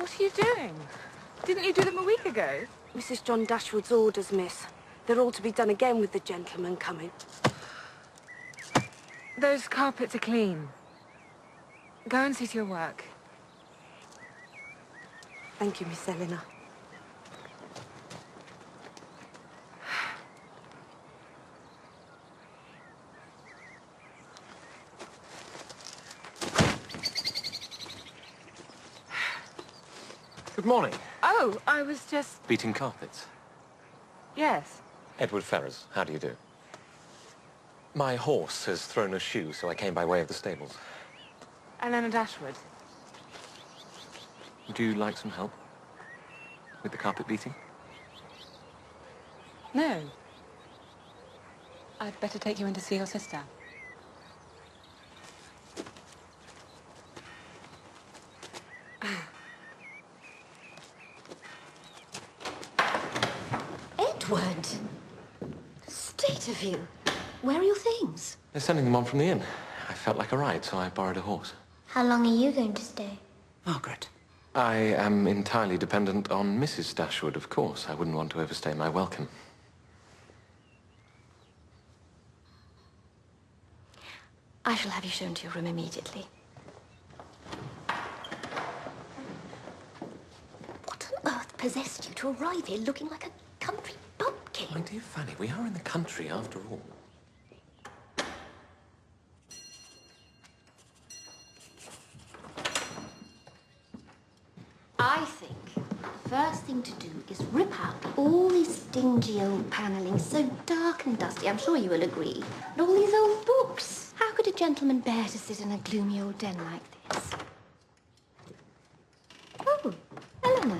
What are you doing? Didn't you do them a week ago? Mrs. John Dashwood's orders, miss. They're all to be done again with the gentleman coming. Those carpets are clean. Go and see to your work. Thank you, Miss Eleanor. Good morning. Oh, I was just... Beating carpets. Yes. Edward Ferrars, how do you do? My horse has thrown a shoe, so I came by way of the stables. Eleanor Dashwood. Would you like some help with the carpet beating? No. I'd better take you in to see your sister. Edward! State of you. Where are your things? They're sending them on from the inn. I felt like a ride, so I borrowed a horse. How long are you going to stay? Margaret. I am entirely dependent on Mrs. Dashwood, of course. I wouldn't want to overstay my welcome. I shall have you shown to your room immediately. What on earth possessed you to arrive here looking like a country bumpkin? My dear Fanny, we are in the country after all. I think the first thing to do is rip out all this dingy old panelling, so dark and dusty, I'm sure you will agree, and all these old books. How could a gentleman bear to sit in a gloomy old den like this? Oh, Eleanor.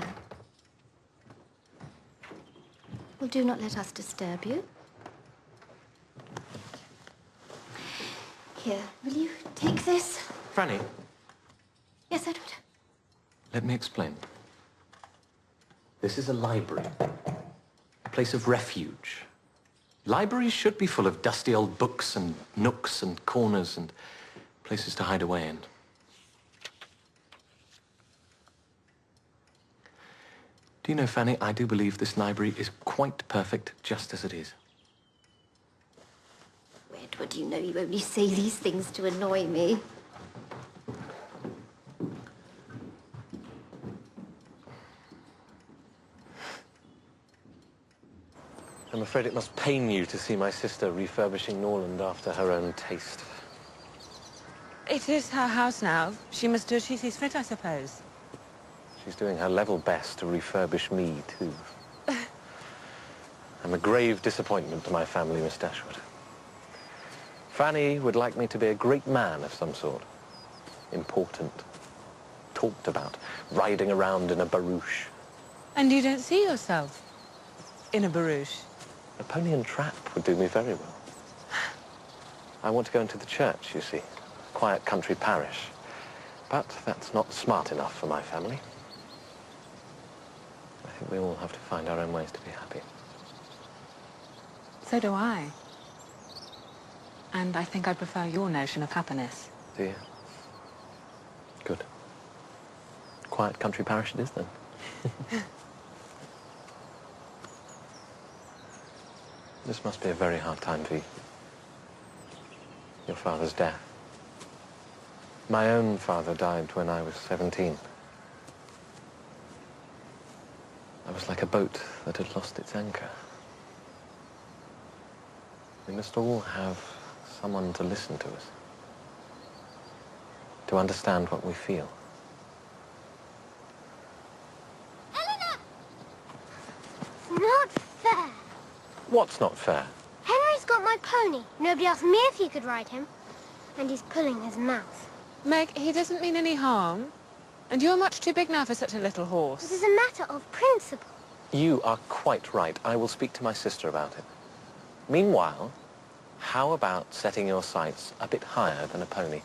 Well, do not let us disturb you. Here, will you take this? Fanny, Yes, Edward? let me explain. This is a library, a place of refuge. Libraries should be full of dusty old books and nooks and corners and places to hide away in. Do you know, Fanny, I do believe this library is quite perfect just as it is. Edward, you know you only say these things to annoy me. I'm afraid it must pain you to see my sister refurbishing Norland after her own taste. It is her house now. She must do as she sees fit, I suppose. She's doing her level best to refurbish me, too. I'm a grave disappointment to my family, Miss Dashwood. Fanny would like me to be a great man of some sort. Important. Talked about. Riding around in a barouche. And you don't see yourself in a barouche? A pony and trap would do me very well. I want to go into the church, you see. Quiet country parish. But that's not smart enough for my family. I think we all have to find our own ways to be happy. So do I. And I think I prefer your notion of happiness. Do you? Good. Quiet country parish it is, then. This must be a very hard time for you. Your father's death. My own father died when I was 17. I was like a boat that had lost its anchor. We must all have someone to listen to us, to understand what we feel. Eleanor! It's not fair. What's not fair? Henry's got my pony. Nobody asked me if he could ride him. And he's pulling his mouth. Meg, he doesn't mean any harm. And you're much too big now for such a little horse. It is a matter of principle. You are quite right. I will speak to my sister about it. Meanwhile, how about setting your sights a bit higher than a pony?